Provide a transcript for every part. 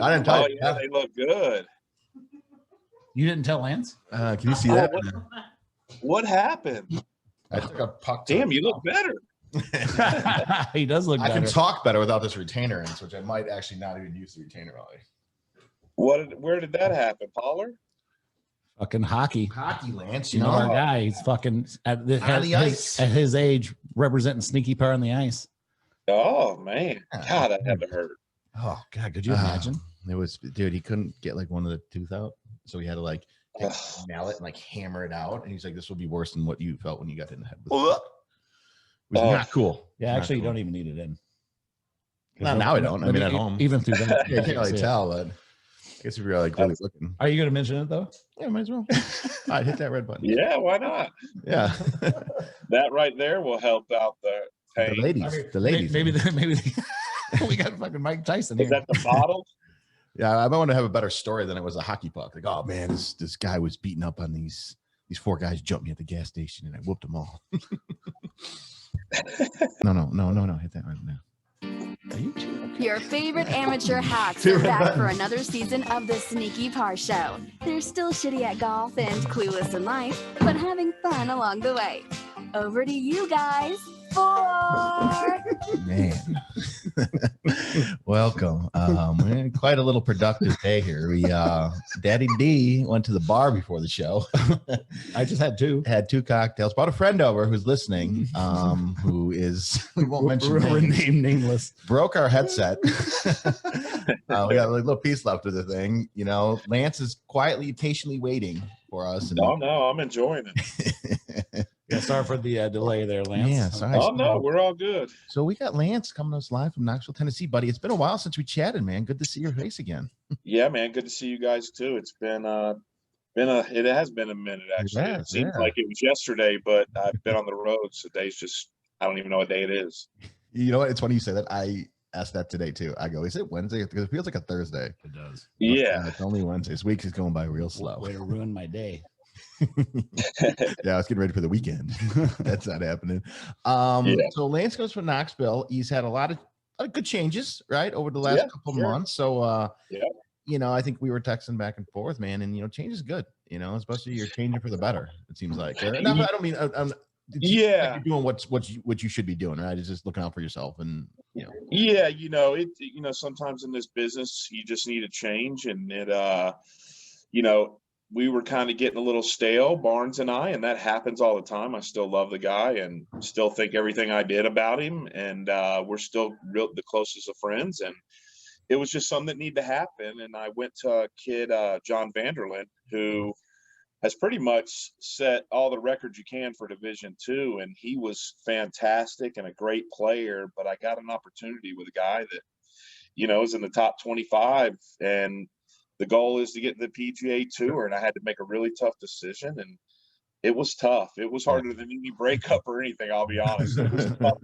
I didn't tell Oh, you. yeah, they look good. You didn't tell Lance? Can you see that? What happened? I took a puck. Damn, you look better. He does look better. I can talk better without this retainer in, which I might actually not even use the retainer on. Where did that happen, Pollard? Fucking hockey, Lance. You know our guy. He's fucking at his age, representing sneaky power on the ice. Oh man, God, that had to hurt. Oh God, could you imagine? It was, dude. He couldn't get like one of the tooth out, so he had to like take a mallet and like hammer it out. And he's like, "This will be worse than what you felt when you got hit in the head." It was not cool. Yeah, actually, you don't even need it in. No, now I don't. I mean, at home, even through that, you can't really tell. But I guess if you're like really looking, are you going to mention it though? Yeah, might as well. All right, hit that red button. Yeah, why not? Yeah, that right there will help out the pain. The ladies. Maybe we got fucking Mike Tyson. Is that the bottle? Yeah, I might want to have a better story than it was a hockey puck. Like, oh man, this guy was beating up on these 4 guys jumped me at the gas station and I whooped them all. No, hit that right now. Your favorite amateur hacks are back for another season of the Sneaky Par Show. They're still shitty at golf and clueless in life, but having fun along the way. Over to you guys. 4. Man. Welcome. We had quite a little productive day here. We Daddy D went to the bar before the show. I just had 2. Had 2 cocktails. Brought a friend over who's listening, who is, we won't mention nameless. Broke our headset. We got a little piece left of the thing. You know, Lance is quietly, patiently waiting for us. And, no, I'm enjoying it. Yeah, sorry for the delay there, Lance. Yeah, sorry. Oh, no, we're all good. So we got Lance coming to us live from Knoxville, Tennessee, buddy. It's been a while since we chatted, man. Good to see your face again. Yeah, man. Good to see you guys too. It's it has been a minute, actually. It seems like it was yesterday, but I've been on the road, so days just, I don't even know what day it is. You know what? It's funny you say that. I asked that today too. I go, is it Wednesday? Because it feels like a Thursday. It does. Yeah. It's only Wednesday. This week is going by real slow. Way to ruin my day. Yeah, I was getting ready for the weekend. That's not happening. So Lance goes from Knoxville. He's had a lot of good changes, right, over the last couple months. So you know, I think we were texting back and forth, man, and you know, change is good, you know, especially you're changing for the better, it seems like. I don't mean you're doing what you should be doing, right? It's just looking out for yourself, and you know. Yeah, you know, sometimes in this business you just need a change, and it you know, we were kind of getting a little stale, Barnes and I, and that happens all the time. I still love the guy and still think everything I did about him. And we're still the closest of friends. And it was just something that needed to happen. And I went to a kid, John Vanderlyn, who has pretty much set all the records you can for Division II. And he was fantastic and a great player. But I got an opportunity with a guy that, you know, is in the top 25, and the goal is to get to the PGA Tour, and I had to make a really tough decision, and it was tough. It was harder than any breakup or anything, I'll be honest. It was tough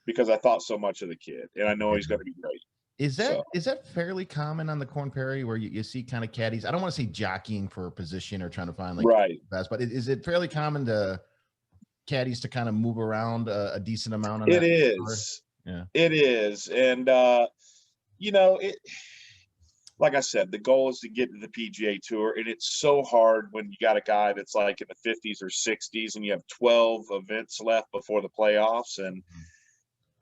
because I thought so much of the kid, and I know he's going to be great. Is that fairly common on the Korn Ferry where you see kind of caddies? I don't want to say jockeying for a position or trying to find the best, but is it fairly common to caddies to kind of move around a decent amount? It is. Yeah, it is, and you know it. Like I said, the goal is to get to the PGA Tour, and it's so hard when you got a guy that's like in the 50s or 60s and you have 12 events left before the playoffs. And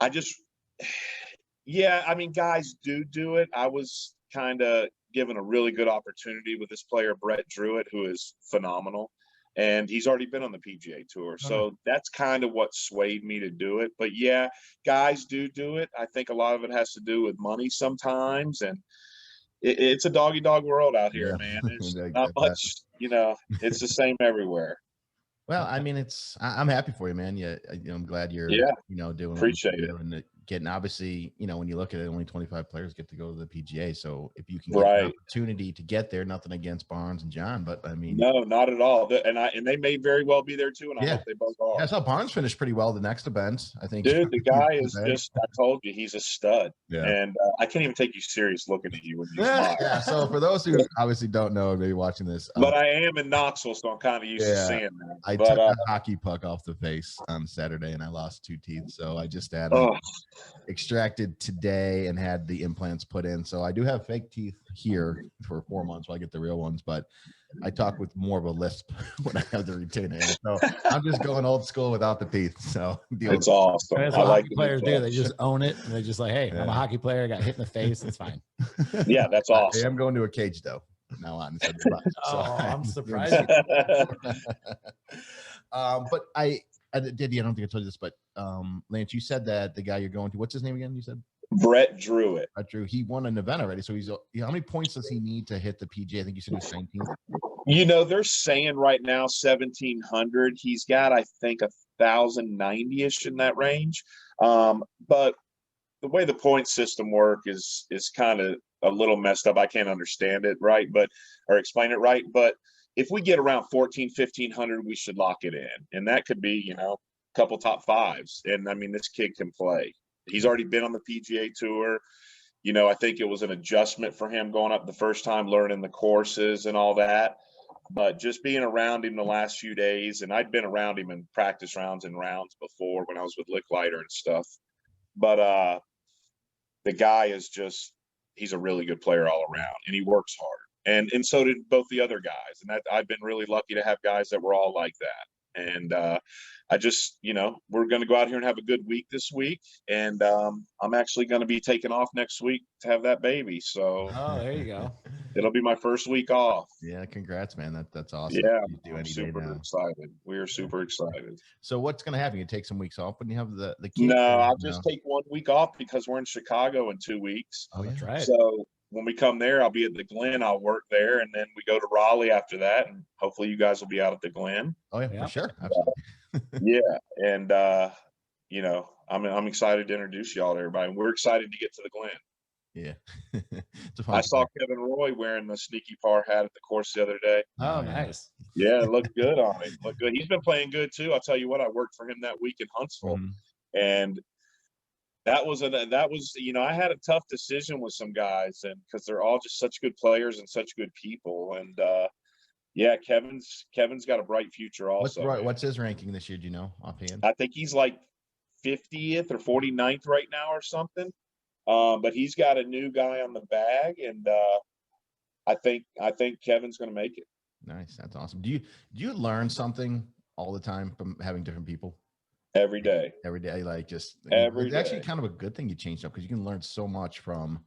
I just, I mean, guys do it. I was kind of given a really good opportunity with this player, Brett Druitt, who is phenomenal, and he's already been on the PGA Tour. So that's kind of what swayed me to do it. But yeah, guys do it. I think a lot of it has to do with money sometimes, and it's a dog-eat-dog world out here, man. There's not much, you know, it's the same everywhere. Well, I mean, I'm happy for you, man. Yeah, I'm glad you're, you know, doing. Appreciate it. And getting, obviously, you know, when you look at it, only 25 players get to go to the PGA. So if you can get an opportunity to get there, nothing against Barnes and John, but I mean, no, not at all. And they may very well be there too. And I hope they both are. Yeah, I saw Barnes finished pretty well the next event, I think. Dude, the guy is just, I told you, he's a stud. Yeah. And I can't even take you serious looking at you when you smile. Yeah. So for those who obviously don't know, maybe watching this, but I am in Knoxville, so I'm kind of used to seeing that. I took a hockey puck off the face on Saturday and I lost 2 teeth. So I just added extracted today and had the implants put in. So I do have fake teeth here for 4 months while I get the real ones, but I talk with more of a lisp when I have the retainer. So I'm just going old school without the teeth. So it's awesome. That's what hockey players do. They just own it, and they're just like, "Hey, I'm a hockey player. I got hit in the face. It's fine." Yeah, that's awesome. I am going to a cage though. Now on. I'm surprised. But I don't think I told you this, but Lance, you said that the guy you're going to, what's his name again? You said Brett Druitt. He won an event already. So how many points does he need to hit the PGA? I think you said he was 19. You know, they're saying right now 1,700. He's got, I think, 1,090-ish in that range. But the way the point system work is kind of a little messed up. I can't understand it right, or explain it right. But if we get around 1,500, we should lock it in. And that could be, a couple top fives. And I mean, this kid can play. He's already been on the PGA Tour. I think it was an adjustment for him going up the first time, learning the courses and all that. But just being around him the last few days, and I'd been around him in practice rounds and rounds before when I was with Licklider and stuff. But the guy is he's a really good player all around, and he works hard. And so did both the other guys. And I've been really lucky to have guys that were all like that. And I just, we're going to go out here and have a good week this week. And I'm actually going to be taking off next week to have that baby. So there you go. It'll be my first week off. Yeah, congrats, man. That's awesome. Yeah, I'm super excited. We are super excited. So what's going to happen? You take some weeks off when you have the kid? No, I'll just take 1 week off because we're in Chicago in 2 weeks. Oh, that's right. So when we come there, I'll be at the Glen. I'll work there, and then we go to Raleigh after that, and hopefully you guys will be out at the Glen. Oh yeah. For sure. Absolutely. Yeah, and I'm excited to introduce y'all to everybody. We're excited to get to the Glen. Yeah. I saw Kevin Roy wearing the Sneaky Par hat at the course the other day. Oh, nice. Yeah, it looked good on him. Looked good. He's been playing good too. I'll tell you what, I worked for him that week in Huntsville, and that was I had a tough decision with some guys, and because they're all just such good players and such good people, and yeah, Kevin's got a bright future also. What's his ranking this year? Do you know offhand? I think he's like 50th or 49th right now or something. But he's got a new guy on the bag, and I think Kevin's going to make it. Nice, that's awesome. Do you learn something all the time from having different people? Every day, like it's actually kind of a good thing you changed up because you can learn so much from.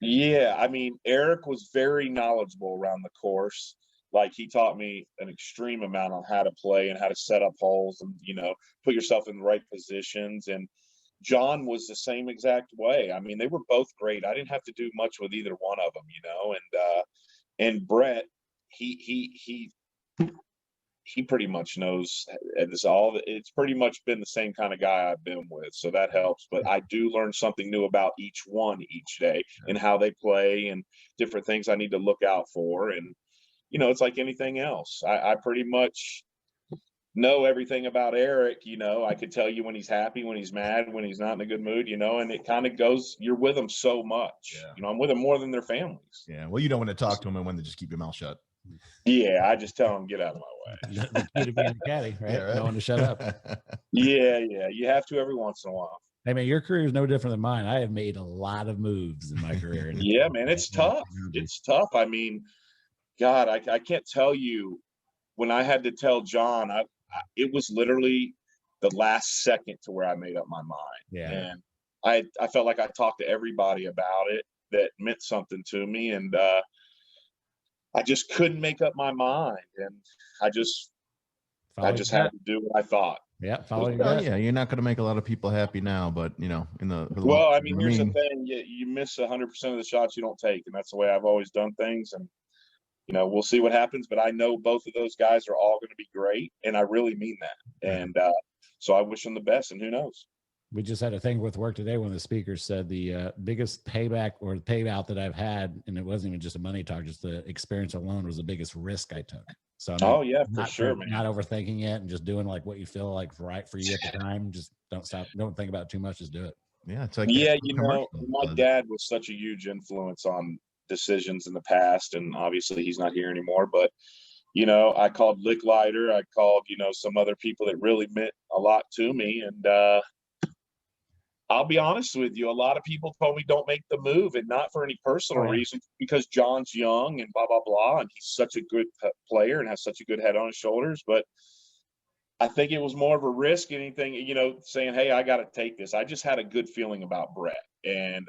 Yeah, I mean, Eric was very knowledgeable around the course. Like, he taught me an extreme amount on how to play and how to set up holes and put yourself in the right positions. And John was the same exact way. I mean, they were both great. I didn't have to do much with either one of them, and Brett, he pretty much knows it's pretty much been the same kind of guy I've been with. So that helps, but I do learn something new about each one each day and how they play and different things I need to look out for. And, it's like anything else. I pretty much know everything about Eric. I could tell you when he's happy, when he's mad, when he's not in a good mood, and it kind of goes, you're with them so much. Yeah. I'm with them more than their families. Yeah. Well, you don't want to talk to them and when to just keep your mouth shut. Yeah. I just tell them, get out of my way. The key to being a caddy, right? Yeah, right? No one to shut up. Yeah. You have to every once in a while. Hey, man, your career is no different than mine. I have made a lot of moves in my career. Yeah, man, it's tough. It's tough. I mean, God, I can't tell you when I had to tell John, it was literally the last second to where I made up my mind. Yeah. And I felt like I talked to everybody about it that meant something to me. And I just couldn't make up my mind. And I just had to do what I thought. Yeah. Follow your gut. Yeah. You're not going to make a lot of people happy now, but here's the thing. You miss 100% of the shots you don't take. And that's the way I've always done things. And, we'll see what happens, but I know both of those guys are all going to be great, and I really mean that. And so I wish them the best, and who knows? We just had a thing with work today when the speaker said the biggest payback or payout that I've had, and it wasn't even just a money talk, just the experience alone was the biggest risk I took. So for sure, man. Not overthinking it and just doing like what you feel like right for you at the time. Just don't think about it too much, just do it. Yeah, it's like my dad was such a huge influence on decisions in the past, and obviously he's not here anymore, but I called Licklider, I called some other people that really meant a lot to me, and I'll be honest with you. A lot of people told me don't make the move, and not for any personal reason, because John's young and blah, blah, blah. And he's such a good player and has such a good head on his shoulders. But I think it was more of a risk, anything, saying, hey, I got to take this. I just had a good feeling about Brett. And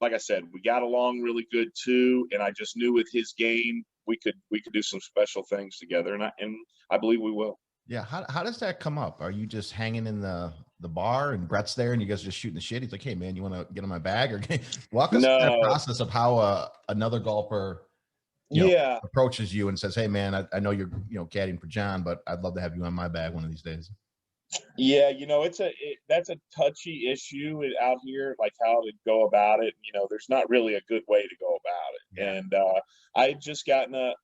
like I said, we got along really good too. And I just knew with his game, we could do some special things together. And I believe we will. Yeah. How does that come up? Are you just hanging in the bar and Brett's there and you guys are just shooting the shit? He's like, hey man, you want to get in my bag? Or walk us through that process of how another golfer approaches you and says, hey man, I know you're caddying for John, but I'd love to have you on my bag one of these days. Yeah, that's a touchy issue out here, like how to go about it. There's not really a good way to go about it. Yeah. And I had just gotten a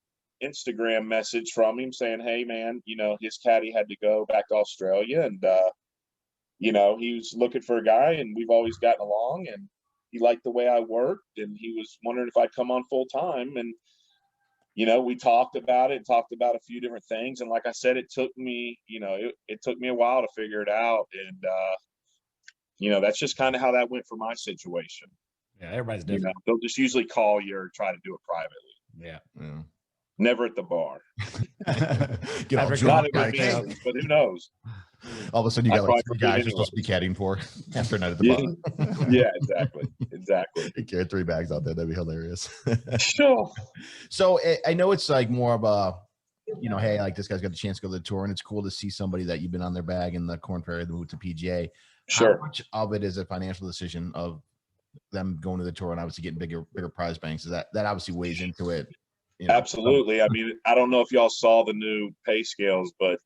Instagram message from him saying, hey man, his caddy had to go back to Australia, and he was looking for a guy, and we've always gotten along, and he liked the way I worked, and he was wondering if I'd come on full time. And we talked about it, talked about a few different things, and like I said, it took me it took me a while to figure it out. And that's just kind of how that went for my situation. Yeah, everybody's different. They'll just usually call you or try to do it privately. Yeah. Never at the bar. Get all drunk, but who knows? All of a sudden, you got like 3 guys you're supposed to be caddying for after a night at the bar. Yeah, exactly. You carry 3 bags out there. That'd be hilarious. Sure. So I know it's like more of a, hey, like this guy's got the chance to go to the tour, and it's cool to see somebody that you've been on their bag in the Korn Ferry, the move to PGA. Sure. How much of it is a financial decision of them going to the tour and obviously getting bigger prize banks? Is that obviously weighs into it? Absolutely. I mean, I don't know if y'all saw the new pay scales, but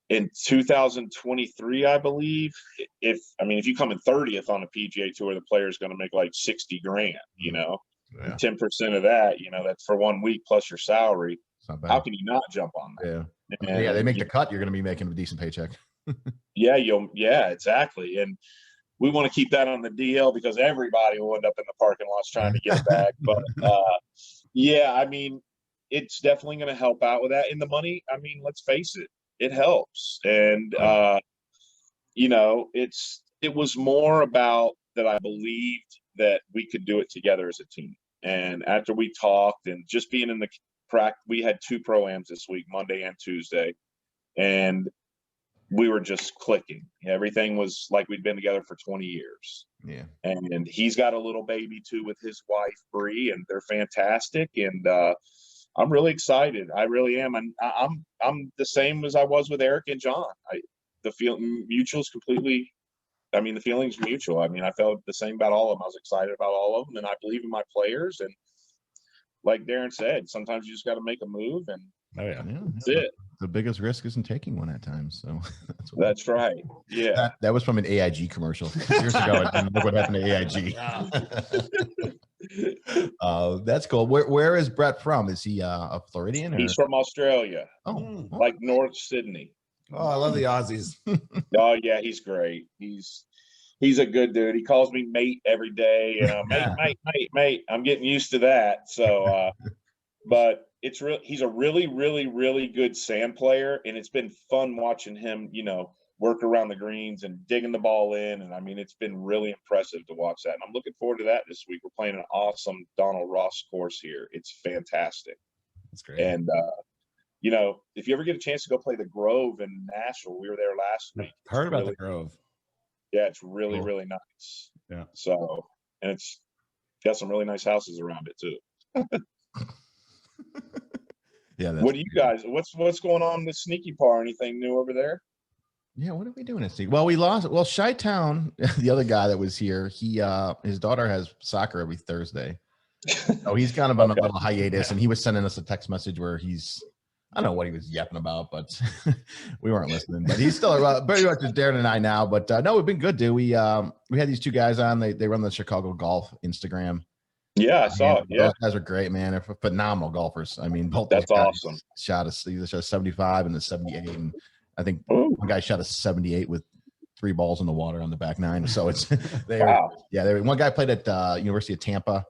in 2023, I believe, if you come in 30th on a PGA Tour, the player is going to make like $60,000. 10% of that, that's for 1 week plus your salary. How can you not jump on that? Yeah, they make the cut. You're going to be making a decent paycheck. Yeah, exactly. And we want to keep that on the DL because everybody will end up in the parking lots trying to get it back. But it's definitely going to help out with that. And the money, let's face it, it helps. And, it was more about that I believed that we could do it together as a team. And after we talked and just being in the practice, we had 2 pro-ams this week, Monday and Tuesday. And we were just clicking. Everything was like we'd been together for 20 years. Yeah. And he's got a little baby too with his wife, Bree, and they're fantastic. And I'm really excited. I really am. And I'm the same as I was with Eric and John. The feeling's mutual. I felt the same about all of them. I was excited about all of them, and I believe in my players. And like Darren said, sometimes you just got to make a move, and that's it. The biggest risk isn't taking one at times. So that's right. Yeah. That was from an AIG commercial years ago. And look what happened to AIG. That's cool. Where is Brett from? Is he a Floridian? He's from Australia. Oh, like North Sydney. Oh, I love the Aussies. Oh yeah, he's great. He's a good dude. He calls me mate every day. Mate. I'm getting used to that. So, but it's real. He's a really, really, really good sand player, and it's been fun watching him, work around the greens and digging the ball in. And it's been really impressive to watch that. And I'm looking forward to that this week. We're playing an awesome Donald Ross course here. It's fantastic. That's great. And if you ever get a chance to go play the Grove in Nashville, we were there last week. Heard about the Grove. Yeah, it's really, really nice. Yeah. So, and it's got some really nice houses around it too. Yeah. What do you guys? What's going on with Sneaky Par? Anything new over there? Yeah. What are we doing at Sneaky? Well, we lost. Well, Chi-Town, the other guy that was here, his daughter has soccer every Thursday. So he's kind of on a little hiatus, and he was sending us a text message where I don't know what he was yapping about, but we weren't listening. But he's still very much just Darren and I now. But no, we've been good, dude. We had these 2 guys on. They run the Chicago Golf Instagram. Yeah, I saw it. Yeah, those guys are great, man. They're phenomenal golfers. Both. That's awesome. Shot a 75 and a 78, and I think one guy shot a 78 with 3 balls in the water on the back 9. So it's wow. Yeah, one guy played at University of Tampa.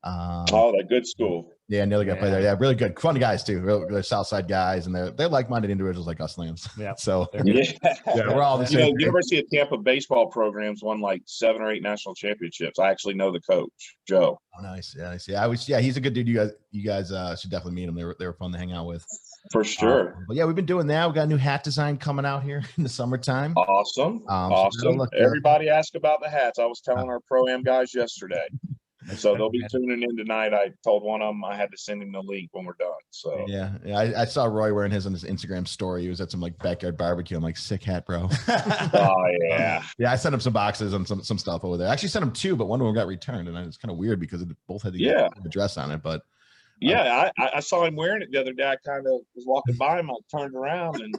That good school. Yeah, and the other guy played there. Yeah, really good, fun guys too. They're Southside guys, and they're like-minded individuals like us, Lance. Yeah. So yeah, we're all the you same. know, University of Tampa baseball programs won like 7 or 8 national championships. I actually know the coach, Joe. Oh, nice. Yeah, he's a good dude. You guys should definitely meet him. They were fun to hang out with. For sure. But yeah, we've been doing that. We got a new hat design coming out here in the summertime. Awesome. So Awesome. Everybody asked about the hats. I was telling our Pro-Am guys yesterday. So they'll be tuning in tonight. I told one of them I had to send him the link when we're done. So yeah. I saw Roy wearing his on his Instagram story. He was at some like backyard barbecue. I'm like, sick hat, bro. Oh yeah. Yeah, I sent him some boxes and some stuff over there. I actually sent him 2, but one of them got returned, and it's kind of weird because it both had the address on it. But yeah, I saw him wearing it the other day. I kind of was walking by him. I turned around and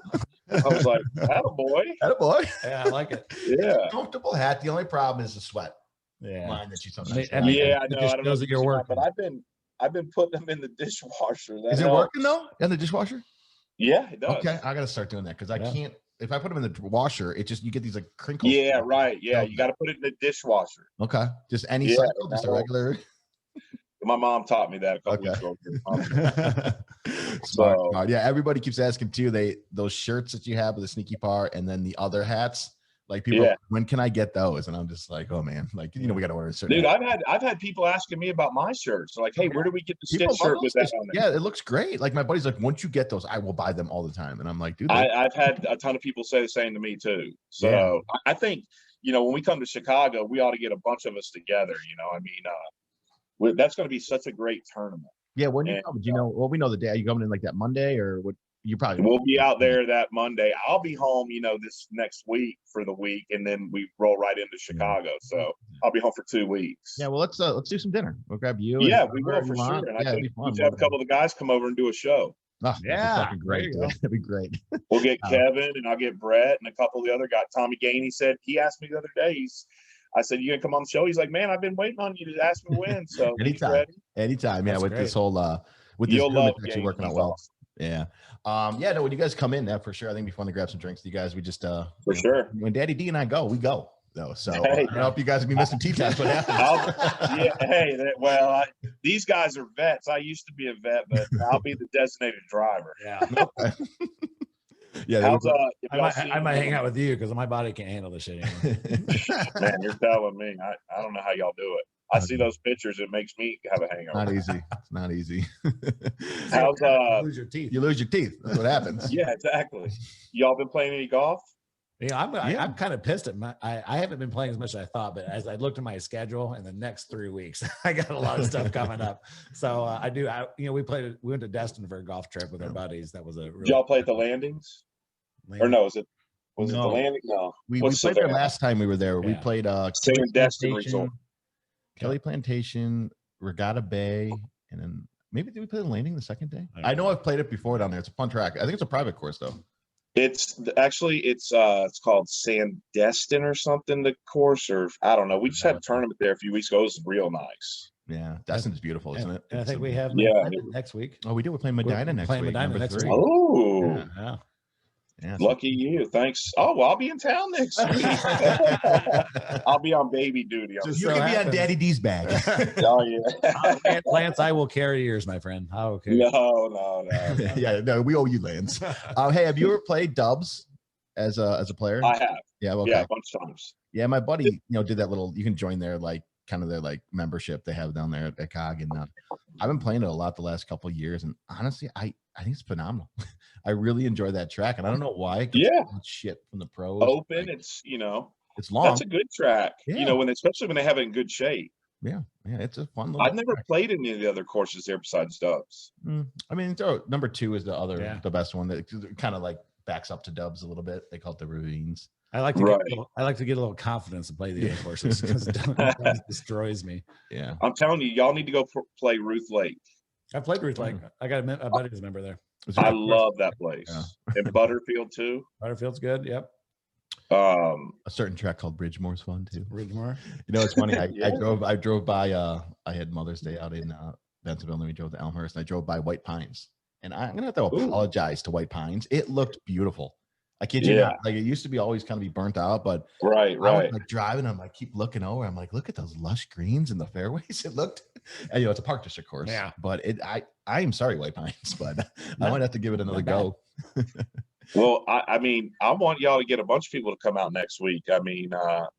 I was like, "Attaboy." Attaboy. Yeah, I like it. Yeah, comfortable hat. The only problem is the sweat. Yeah, line that you sometimes. I mean, yeah, I know. I don't know that you're working, but I've been putting them in the dishwasher. Is it working though? In the dishwasher? Yeah, it does. Okay, I gotta start doing that because I can't. If I put them in the washer, it just you get these like crinkles. Yeah, right. Yeah, you got to put it in the dishwasher. Okay, just any cycle, just a regular. My mom taught me that a couple weeks ago. Smart. Yeah, everybody keeps asking too. Those shirts that you have with the Sneaky Par, and then the other hats. Like people, when can I get those? And I'm just like, oh man, like we got to order a certain. Dude, I've had people asking me about my shirts. Like, hey, where do we get the stitch shirt with that on there? Yeah, it looks great. Like my buddy's like, once you get those, I will buy them all the time. And I'm like, dude, I've had a ton of people say the same to me too. So I think when we come to Chicago, we ought to get a bunch of us together. I mean, that's going to be such a great tournament. Yeah, when you come, do you know? Well, we know the day. Are you coming in like that Monday or what? You probably we'll be out there that Monday. I'll be home, this next week for the week, and then we roll right into Chicago. So I'll be home for 2 weeks. Yeah, well, let's do some dinner. We'll grab you. Yeah, we will for sure. And I think we should have a couple of the guys come over and do a show. Oh, yeah, great. That'd be great. We'll get Kevin and I'll get Brett and a couple of the other guys. Tommy Gainey said he asked me the other day. I said, "You gonna come on the show?" He's like, "Man, I've been waiting on you to ask me when." So anytime. Yeah, with this whole with this group, it's actually working out well. Awesome. Yeah. No, when you guys come in, for sure. I think it'd be fun to grab some drinks. You guys, we just for sure. When Daddy D and I go, we go though. So I don't know if you guys will be missing tea times. What happens? These guys are vets. I used to be a vet, but I'll be the designated driver. Yeah. Yeah. I might hang out with you because my body can't handle this shit anymore. Man, you're telling me. I don't know how y'all do it. I see those pictures. It makes me have a hangover. Not easy. It's not easy. How's you lose your teeth? You lose your teeth. That's what happens. Yeah, exactly. Y'all been playing any golf? Yeah, I'm kind of pissed at I haven't been playing as much as I thought, but as I looked at my schedule in the next 3 weeks, I got a lot of stuff coming up. So we went to Destin for a golf trip with our buddies. That was a really. Did y'all play at the Landings? Or no, was it the Landing? No. We played there last time we were there. Yeah. We played Destin Resort. Kelly Plantation, Regatta Bay, and then maybe did we play the Landing the second day? I know I've played it before down there. It's a fun track. I think it's a private course though. It's called Sandestin or something. The course, or I don't know. We just had a tournament there a few weeks ago. It was real nice. Yeah, Destin's beautiful, isn't it? And I think we have next week. Oh, we do. We're playing Medina next week. Oh, yeah. Yeah, lucky you. Thanks. Oh, well, I'll be in town next week. I'll be on baby duty. So you can be on Daddy D's bag. Oh, yeah. Lance, I will carry yours, my friend. I will carry No. Yeah, no, we owe you, Lance. Hey, have you ever played dubs as a player? I have. Yeah, okay. Yeah, a bunch of times. Yeah, my buddy, did that little. You can join their kind of their membership they have down there at COG, and I've been playing it a lot the last couple of years, and honestly, I think it's phenomenal. I really enjoy that track, and I don't know why. Shit from the pros. Open, it's it's long. That's a good track. Yeah. Especially when they have it in good shape. Yeah, it's a fun little. I've never played any of the other courses there besides Dubs. I mean, number 2 is the best one that kind of backs up to Dubs a little bit. They call it the Ravines. I like to get a little confidence to play the other courses because it destroys me. Yeah, I'm telling you, y'all need to go play Ruth Lake. I played Ruth Lake. I got a buddy who's a member there. I love that place. Yeah. And Butterfield too. Butterfield's good. Yep. A certain track called Bridgemore's fun too. Bridgemore. It's funny. I drove by. I had Mother's Day out in Bentonville, and we drove to Elmhurst, and I drove by White Pines. And I'm gonna have to apologize to White Pines. It looked beautiful. I kid you not. It used to be always kind of be burnt out, but right. I was driving. I'm keep looking over. I'm like, look at those lush greens in the fairways. It looked And, it's a park district course. Yeah. But I am sorry, White Pines, but I might have to give it another go. Well, I mean, I want y'all to get a bunch of people to come out next week. I mean, or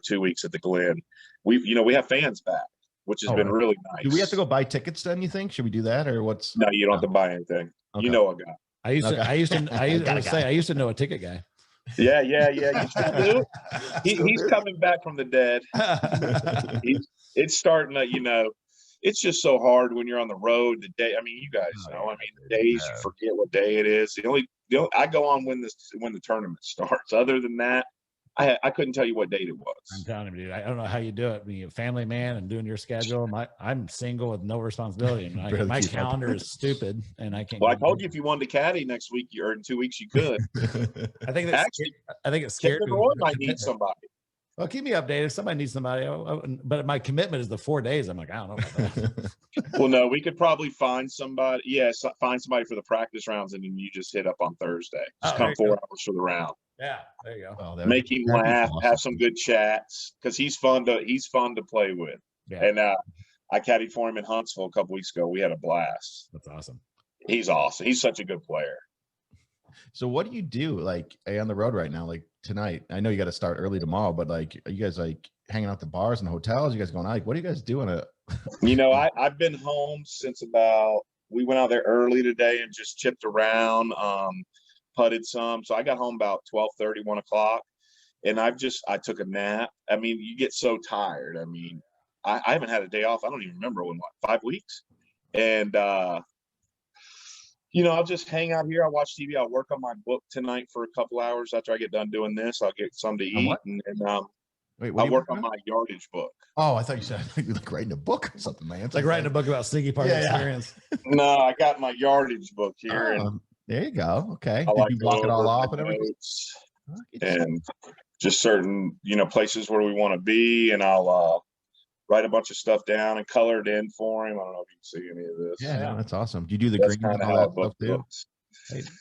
2 weeks at the Glen. We have fans back, which has been really nice. Do we have to go buy tickets then, you think? Should we do that, or what's? No, you don't have to buy anything. Okay. You know a guy. I used to know a ticket guy. Yeah. You still do. He's coming back from the dead. It's starting to, it's just so hard when you're on the road. The day, I mean, you guys know. I mean, days you forget what day it is. I go on when the tournament starts. Other than that, I couldn't tell you what date it was. I'm telling you, dude. I don't know how you do it. Being a family man and doing your schedule. I'm single with no responsibility. And my calendar is stupid, and I can't. Well, I told you if you wanted to caddy next week or in 2 weeks, you could. I think it's scary. Roy might need somebody. Well, keep me updated. If somebody needs somebody, but my commitment is the 4 days. I'm like, I don't know about that. Well, no, we could probably find somebody. Yes, find somebody for the practice rounds, and then you just hit up on Thursday. Just come 4 hours for the round. Yeah, there you go. Oh, make him laugh, awesome. Have some good chats, because he's fun to play with. Yeah. And I caddied for him in Huntsville a couple weeks ago. We had a blast. That's awesome. He's awesome. He's such a good player. So what do you do like on the road right now? Like tonight, I know you got to start early tomorrow, but like, are you guys like hanging out at the bars and hotels? You guys going out? Like, what are you guys doing? I've been home since we went out there early today and just chipped around, putted some. So I got home about 12:30, 1 o'clock, and I took a nap. I mean, you get so tired. I mean, I haven't had a day off. I don't even remember 5 weeks. And, I'll just hang out here. I'll watch TV. I'll work on my book tonight for a couple hours. After I get done doing this, I'll get something to eat. I'll work on my yardage book. Oh, I thought you said like writing a book or something, man. It's like writing a book about Sneaky Park experience. No, I got my yardage book here. And there you go. Okay. Did you block it all off and everything? And just certain, places where we want to be. And I'll write a bunch of stuff down and color it in for him. I don't know if you can see any of this. Yeah, no, that's awesome. Do you do the green and all that stuff too?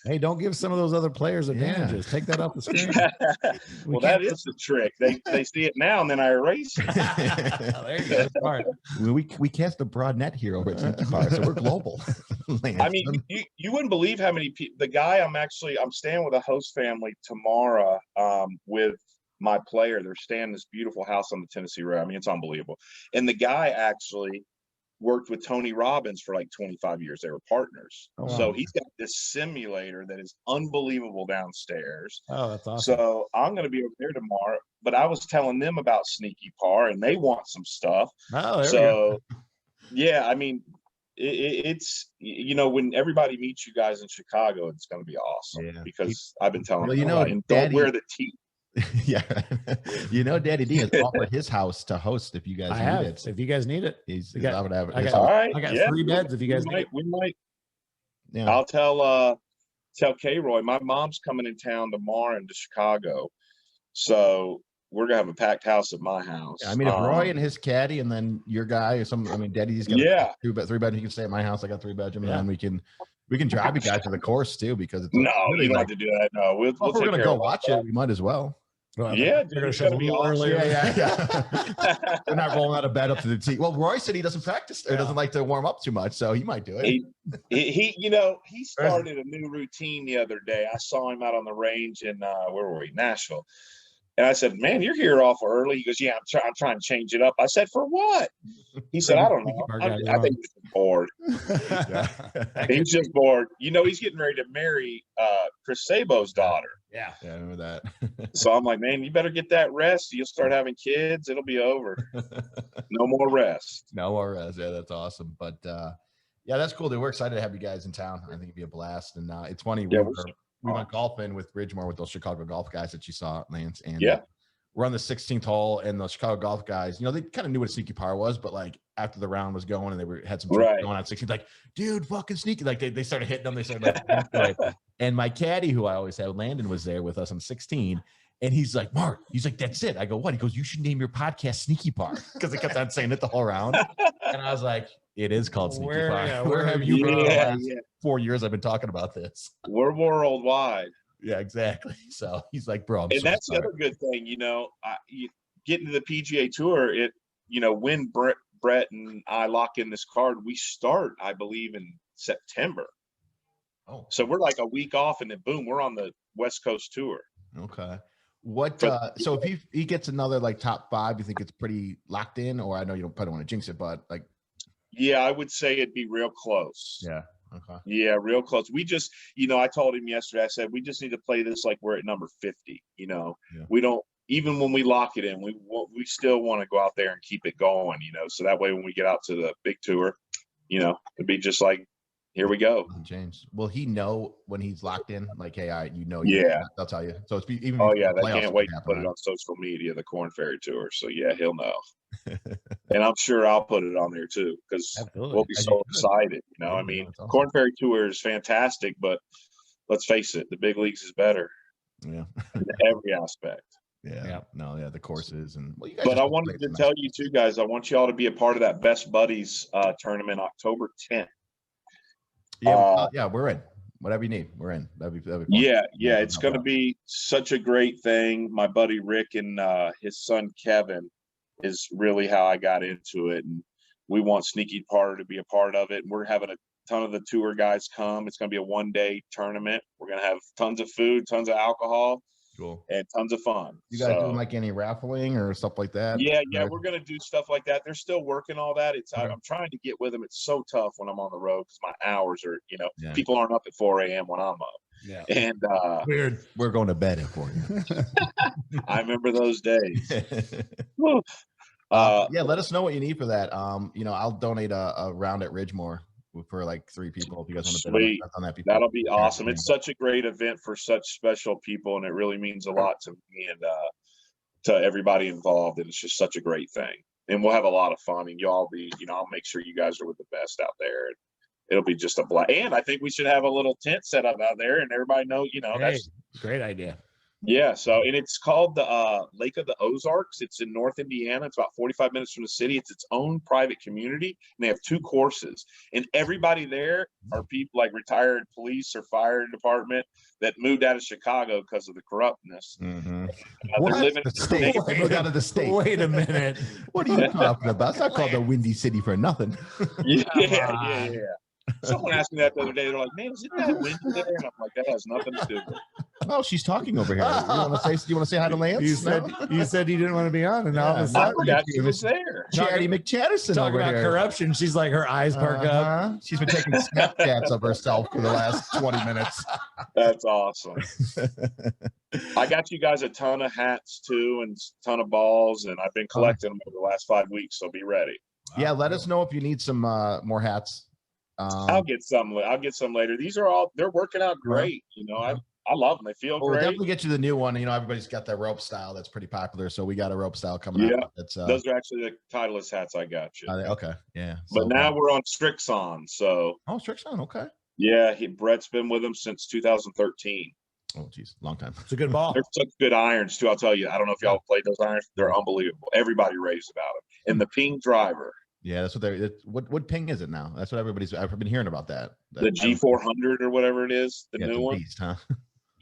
Hey, don't give some of those other players advantages. Take that off the screen. Well, that is the trick. They see it now, and then I erase it. There you go. Smart. We cast a broad net here over at Sneaky Park, so we're global. I mean, you wouldn't believe how many people. The guy I'm staying with a host family tomorrow with my player. They're staying in this beautiful house on the Tennessee River. I mean, it's unbelievable. And the guy actually worked with Tony Robbins for like 25 years. They were partners. Oh, wow. So he's got this simulator that is unbelievable downstairs. Oh, that's awesome. So I'm going to be over there tomorrow, but I was telling them about Sneaky Par and they want some stuff. Oh, there we go. Yeah, I mean, it's, when everybody meets you guys in Chicago, it's going to be awesome because I've been telling them, don't wear the teeth. Yeah. Daddy D has offered his house to host if you guys need it. If you guys need it. I got 3 beds if you guys need it. We might. Yeah. I'll tell K-Roy, my mom's coming in town tomorrow into Chicago. So we're gonna have a packed house at my house. Yeah, I mean, if Roy and his caddy and then your guy or Daddy's got 3 bedroom. You can stay at my house. I got 3 bedroom, and then we can drive you guys to the course too because it's you don't have to do that. No, we're gonna go watch it. We might as well. Well, yeah, they're going to be awesome. Yeah. They're not rolling out of bed up to the tee. Well, Roy said he doesn't practice or doesn't like to warm up too much, so he might do it. He started a new routine the other day. I saw him out on the range in where were we? Nashville. And I said, "Man, you're here awful early." He goes, "Yeah, I'm trying to change it up." I said, "For what?" He said, "I don't know. I think he's just bored." He's just bored. He's getting ready to marry Chris Sabo's daughter. Yeah, I remember that. So I'm like, "Man, you better get that rest. You'll start having kids. It'll be over. No more rest." No more rest. Yeah, that's awesome. But that's cool. Dude. We're excited to have you guys in town. I think it'd be a blast. And it's funny. We went golfing with Ridgemore with those Chicago golf guys that you saw, Lance. And we're on the 16th hole, and the Chicago golf guys, they kind of knew what a Sneaky Par was, but like after the round was going and they had some going on 16, like, dude, fucking sneaky. Like they started hitting them. They started like, and my caddy, who I always had, Landon, was there with us on 16. And he's like, "Mark," he's like, "That's it." I go, "What?" He goes, "You should name your podcast Sneaky Par," because they kept on saying it the whole round. And I was like, "It is called Sneaky Par." Yeah, where have you been? The last 4 years I've been talking about this. We're worldwide. Yeah, exactly. So he's like, "Bro," and that's the other good thing, getting to the PGA Tour. When Brett and I lock in this card, we start, I believe, in September. Oh, so we're like a week off, and then boom, we're on the West Coast tour. Okay. What? So if he gets another like top 5, you think it's pretty locked in? Or I know you probably don't want to jinx it, but like. Yeah, I would say it'd be real close. Yeah. Okay. Yeah, real close. We just, I told him yesterday, I said, we just need to play this like we're at number 50. We don't, even when we lock it in, we still want to go out there and keep it going, so that way when we get out to the big tour, it'd be just like, here we go. James, will he know when he's locked in? Like, hey, yeah, they'll tell you. So it's even. Oh yeah, they can't wait to put it on social media, the Korn Ferry Tour. So yeah, he'll know, and I'm sure I'll put it on there too because we'll be so excited. I mean, awesome. Korn Ferry Tour is fantastic, but let's face it, the big leagues is better. Yeah, in every aspect. Yeah. No, yeah, the courses and. Well, you guys but I wanted to tell you too, guys. I want you all to be a part of that Best Buddies tournament, October 10th. Yeah, we're in. Whatever you need, we're in. That'd be fun. Yeah. It's going to be such a great thing. My buddy Rick and his son Kevin is really how I got into it, and we want Sneaky Parter to be a part of it. And we're having a ton of the tour guys come. It's going to be a 1-day tournament. We're going to have tons of food, tons of alcohol. Cool. And tons of fun. You guys doing like any raffling or stuff like that? Yeah, we're gonna do stuff like that. They're still working all that. I'm trying to get with them. It's so tough when I'm on the road because my hours are, people aren't up at 4 a.m. when I'm up. Yeah. And weird. We're going to bed at 4 a.m. I remember those days. Let us know what you need for that. I'll donate a round at Ridgemore for like 3 people if you guys want to Sweet. On that before. That'll be awesome. It's such a great event for such special people, and it really means a lot to me and to everybody involved, and it's just such a great thing. And we'll have a lot of fun, and y'all be, I'll make sure you guys are with the best out there. And it'll be just a blast. And I think we should have a little tent set up out there, and everybody know, that's great idea. Yeah, and it's called the Lake of the Ozarks. It's in North Indiana. It's about 45 minutes from the city. It's its own private community, and they have 2 courses. And everybody there are people like retired police or fire department that moved out of Chicago because of the corruptness. Mm-hmm. They're living they moved out of the state. Wait a minute. What are you talking about? It's not called the Windy City for nothing. Yeah. Someone asked me that the other day. They're like, "Man, isn't that windy there?" And I'm like, "That has nothing to do with it." Oh, she's talking over here. You want to say hi to Lance? You said you didn't want to be on, and all of a sudden, she was there. Chatty McChatterson talking about here. Corruption. She's like her eyes perk up. She's been taking Snapchats of herself for the last 20 minutes. That's awesome. I got you guys a ton of hats too, and a ton of balls, and I've been collecting them over the last 5 weeks. So be ready. Yeah, let us know if you need some more hats. I'll get some later. These are all, they're working out great. I love them. They feel great. We'll definitely get you the new one. Everybody's got that rope style that's pretty popular. So we got a rope style coming out. That's those are actually the Titleist hats I got you. Okay. Yeah. But now we're on Strixon. So Strixon, okay. Yeah, Brett's been with them since 2013. Oh geez, long time. It's a good ball. They're such good irons too. I'll tell you. I don't know if y'all played those irons. They're unbelievable. Everybody raves about them. And the ping driver. Yeah, that's what what ping is it now? That's what I've been hearing about that. The G400 or whatever it is, the new one. Beast, huh?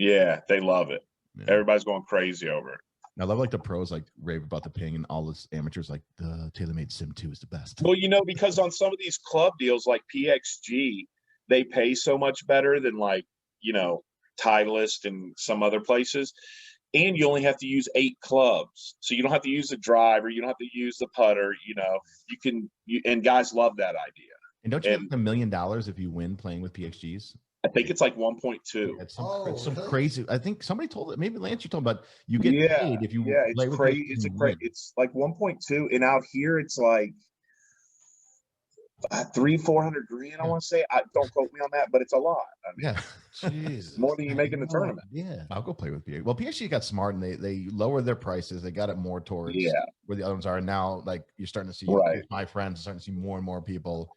Yeah, they love it. Yeah. Everybody's going crazy over it. I love like the pros like rave about the ping, and all this amateurs like the TaylorMade Sim 2 is the best. Well, because on some of these club deals like PXG, they pay so much better than like, Titleist and some other places. And you only have to use 8 clubs. So you don't have to use the driver. You don't have to use the putter. And guys love that idea. And don't you get $1 million if you win playing with PXGs? I think it's like 1.2. It's some crazy. I think somebody told it. Maybe Lance, you told about you get paid if you. Yeah, it's crazy. It's like 1.2, and out here it's like 300-400 grand. I want to say. Don't quote me on that, but it's a lot. Jeez, more than you make in the tournament. Yeah, I'll go play with PXG. Well, PXG got smart and they lowered their prices. They got it more towards where the other ones are. And now, like you're starting to see my friends starting to see more and more people.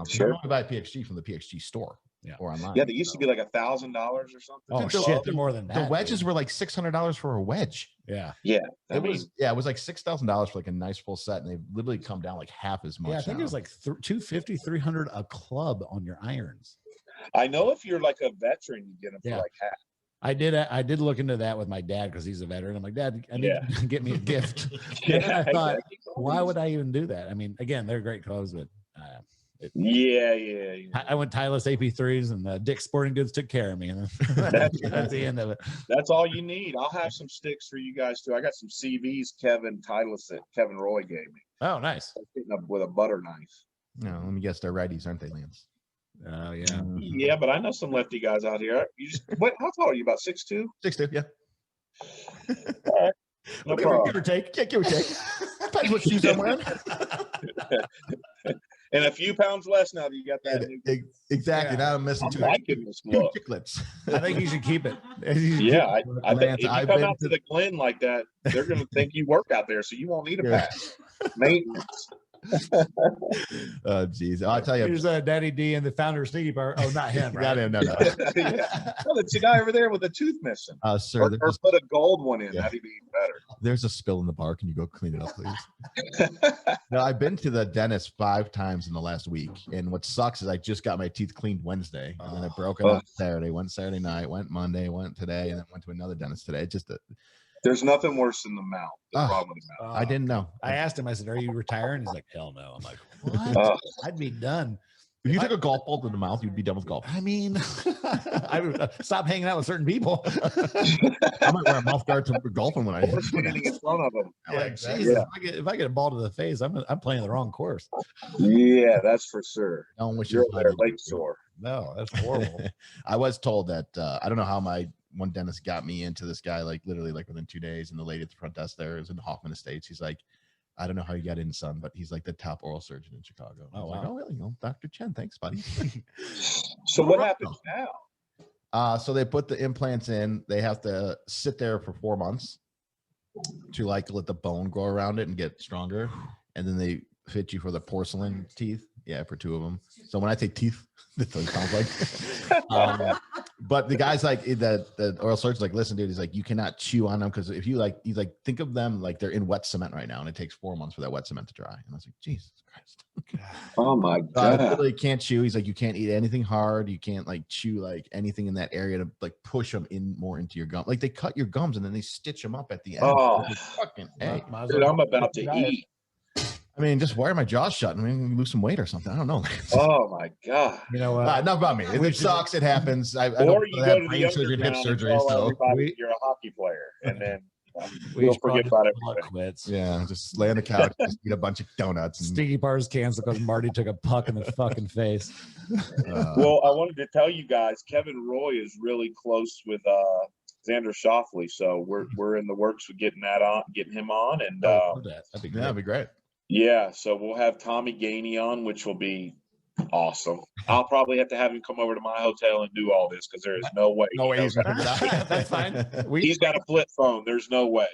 Sure. Buy PXG from the PXG store. Or online. Yeah, they used to be like $1,000 or something. Oh shit, they're more than that. The wedges were like $600 for a wedge. Yeah. It was like $6,000 for like a nice full set, and they've literally come down like half as much. Yeah, I think it was like $250, $300 a club on your irons. I know if you're like a veteran, you get them for like half. I did look into that with my dad because he's a veteran. I'm like, Dad, I need you to get me a gift. And then I thought, why would I even do that? I mean, again, they're great clothes, but I went Titleist AP3s, and Dick's Sporting Goods took care of me. And that's the end of it. That's all you need. I'll have some sticks for you guys too. I got some CVs Kevin Roy gave me. Oh, nice. Hitting up with a butter knife. No, let me guess, they're righties, aren't they, Lance? Oh, yeah. Yeah, but I know some lefty guys out here. How tall are you? About 6'2"? 6'2", yeah. All right. No problem. Give or take. Yeah, give or take. Depends what shoes I'm wearing. And a few pounds less now that you got that. Exactly. Now I'm missing two chiclets. I think you should keep it. Yeah, I think if you come out to the Glen like that, they're going to think you work out there, so you won't need a pass. Maintenance. Oh, geez. I'll tell you. Here's Daddy D and the founder of Sneaky Bar. Oh, not him, right? Not him, no. Yeah. Oh, it's a guy over there with a tooth missing. Sir, or put a gold one in. Yeah. That'd be better. There's a spill in the bar. Can you go clean it up, please? No, I've been to the dentist 5 times in the last week. And what sucks is I just got my teeth cleaned Wednesday. And then I broke it up Saturday. Went Saturday night, went Monday, went today, and then went to another dentist today. It's just there's nothing worse than the mouth. The problem with the mouth. I didn't know. I asked him, I said, are you retiring? He's like, hell no. I'm like, what? I'd be done. If you took a golf ball to the mouth, you'd be done with golf. I mean, I would stop hanging out with certain people. I might wear a mouth guard to golfing when I'm standing in front of them. Yeah, exactly. If I get a ball to the face, I'm playing the wrong course. Yeah, that's for sure. Don't wish you're there lake sore. No, that's horrible. I was told that I don't know how my one dentist got me into this guy, like literally like within 2 days, and the lady at the front desk there is in Hoffman Estates. He's like, I don't know how you got in, son, but he's like the top oral surgeon in Chicago. Oh, wow. Like, oh, really? No, Dr. Chen, thanks, buddy. So what happens now? So they put the implants in. They have to sit there for 4 months to like let the bone grow around it and get stronger, and then they fit you for the porcelain teeth. Yeah, for 2 of them. So when I say teeth, that's what it sounds like. But the guy's like, the oral surgeon's like, listen, dude, he's like, you cannot chew on them because if you like, he's like, think of them like they're in wet cement right now, and it takes 4 months for that wet cement to dry. And I was like, Jesus Christ. Oh my God. I literally can't chew. He's like, you can't eat anything hard. You can't like chew like anything in that area to like push them in more into your gum. Like they cut your gums and then they stitch them up at the end. Oh, fucking hey. Dude, I'm about to eat. I mean, just wire my jaws shut and maybe lose some weight or something. I don't know. Oh my God! You know, not about me. It sucks. It happens. I or you go to the surgery, hip surgery. So you're a hockey player, and then we'll forget about it. Yeah, just lay on the couch, just eat a bunch of donuts. Stinky Bars canceled because Marty took a puck in the fucking face. Well, I wanted to tell you guys, Kevin Roy is really close with Xander Schauffele, so we're in the works with getting him on, and that'd be great. Yeah, so we'll have Tommy Gainey on, which will be awesome. I'll probably have to have him come over to my hotel and do all this because there is no way. No way he's going to do that. That's fine. He's got a flip phone. There's no way.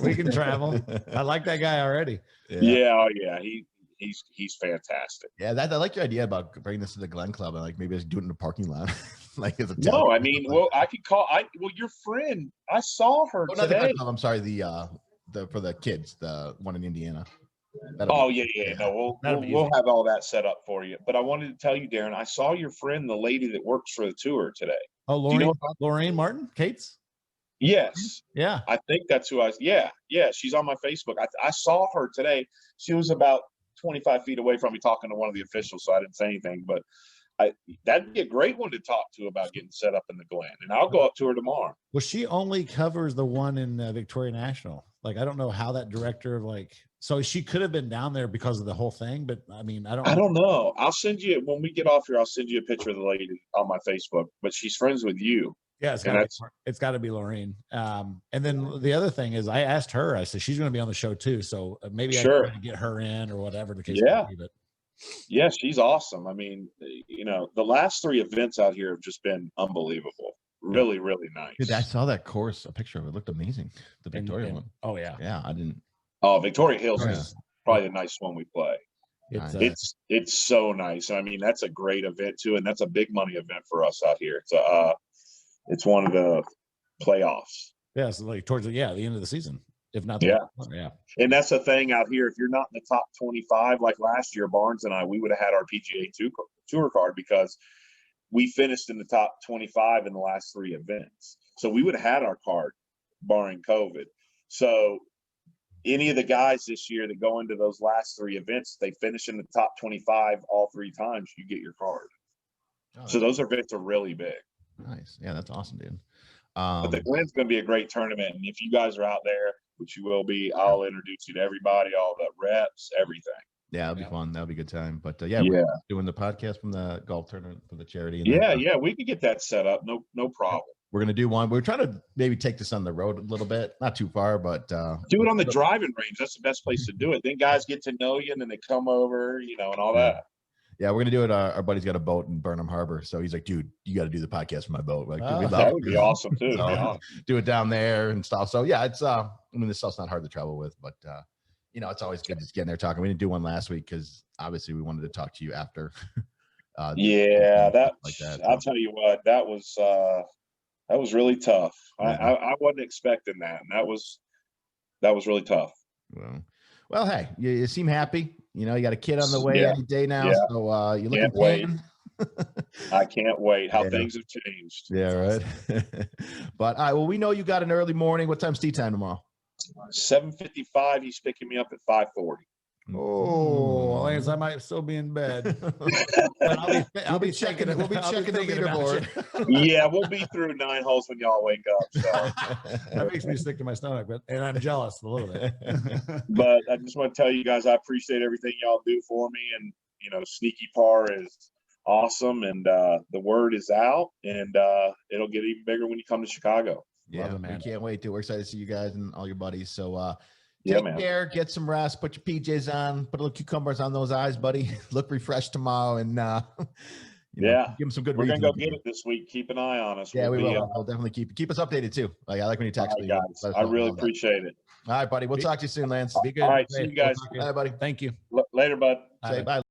We can travel. I like that guy already. Yeah. He's fantastic. Yeah, I like your idea about bringing this to the Glen Club and like maybe just do it in the parking lot. Like as a no, I mean, well, I could call. Your friend. I saw her today. I'm sorry. The for the kids, the one in Indiana. Yeah. No, we'll have all that set up for you. But I wanted to tell you, Darren, I saw your friend, the lady that works for the tour today. Oh, Lorraine Martin, Kate's? Yes. Yeah. I think that's who yeah. She's on my Facebook. I saw her today. She was about 25 feet away from me talking to one of the officials, so I didn't say anything. But that'd be a great one to talk to about getting set up in the Glen. And I'll go up to her tomorrow. Well, she only covers the one in Victoria National. Like, I don't know how that director of so she could have been down there because of the whole thing, but I mean, I don't know. I'll send you, when we get off here, I'll send you a picture of the lady on my Facebook, but she's friends with you. Yeah, it's got to be Lorraine. And then the other thing is, I asked her, I said, she's going to be on the show too. So maybe I can get her in or whatever. Yeah, she's awesome. I mean, the last 3 events out here have just been unbelievable. Really, really nice. Dude, I saw that course, a picture of it. It looked amazing. The Victoria one. Oh, yeah. Yeah, I didn't. Oh, Victoria Hills is probably the nicest one we play. It's so nice. I mean, that's a great event too, and that's a big money event for us out here. It's one of the playoffs. Yeah, so like towards the end of the season, if not. Yeah. And that's the thing out here. If you're not in the top 25, like last year, Barnes and I, we would have had our PGA Tour card because we finished in the top 25 in the last 3 events. So we would have had our card barring COVID. So any of the guys this year that go into those last 3 events, they finish in the top 25 all 3 times, you get your card. So those events are really big. Nice. Yeah, that's awesome, dude. But the Glen's going to be a great tournament. And if you guys are out there, which you will be, I'll introduce you to everybody, all the reps, everything. Yeah, it'll be fun. That'll be a good time. But we're doing the podcast from the golf tournament for the charity. And we could get that set up. No problem. We're going to do one. We're trying to maybe take this on the road a little bit, not too far, but do it on the driving range. That's the best place to do it. Then guys get to know you and then they come over, and all that. Yeah, we're going to do it. Our buddy's got a boat in Burnham Harbor. So he's like, dude, you got to do the podcast from my boat. Like, that would be awesome too. So, do it down there and stuff. So yeah, it's, this stuff's not hard to travel with, but it's always good just getting there talking. We didn't do one last week because obviously we wanted to talk to you after. I'll tell you what, that was really tough. I wasn't expecting that, and that was really tough. Well, hey, you seem happy. You got a kid on the way any day now, so you're looking tan. I can't wait. How things have changed. Yeah, right. But all right, well, we know you got an early morning. What time's tee time tomorrow? 7:55. He's picking me up at 5:40. Oh, Lance, I might still be in bed. But I'll be checking the leaderboard. Yeah, we'll be through 9 holes when y'all wake up. So that makes me sick to my stomach, and I'm jealous a little bit. But I just want to tell you guys, I appreciate everything y'all do for me, and Sneaky Par is awesome, and the word is out, and it'll get even bigger when you come to Chicago. Yeah, we can't wait to. We're excited to see you guys and all your buddies. So take care, get some rest, put your PJs on, put a little cucumbers on those eyes, buddy. Look refreshed tomorrow, and give them some good. We're gonna go get it this week. Keep an eye on us. Yeah, we will. We'll definitely keep us updated too. Like I like when you text me. Guys, I really appreciate it. All right, buddy. We'll talk to you soon, Lance. Be good. All right, see you guys. All right, buddy. Thank you. Later, bud. Say bye.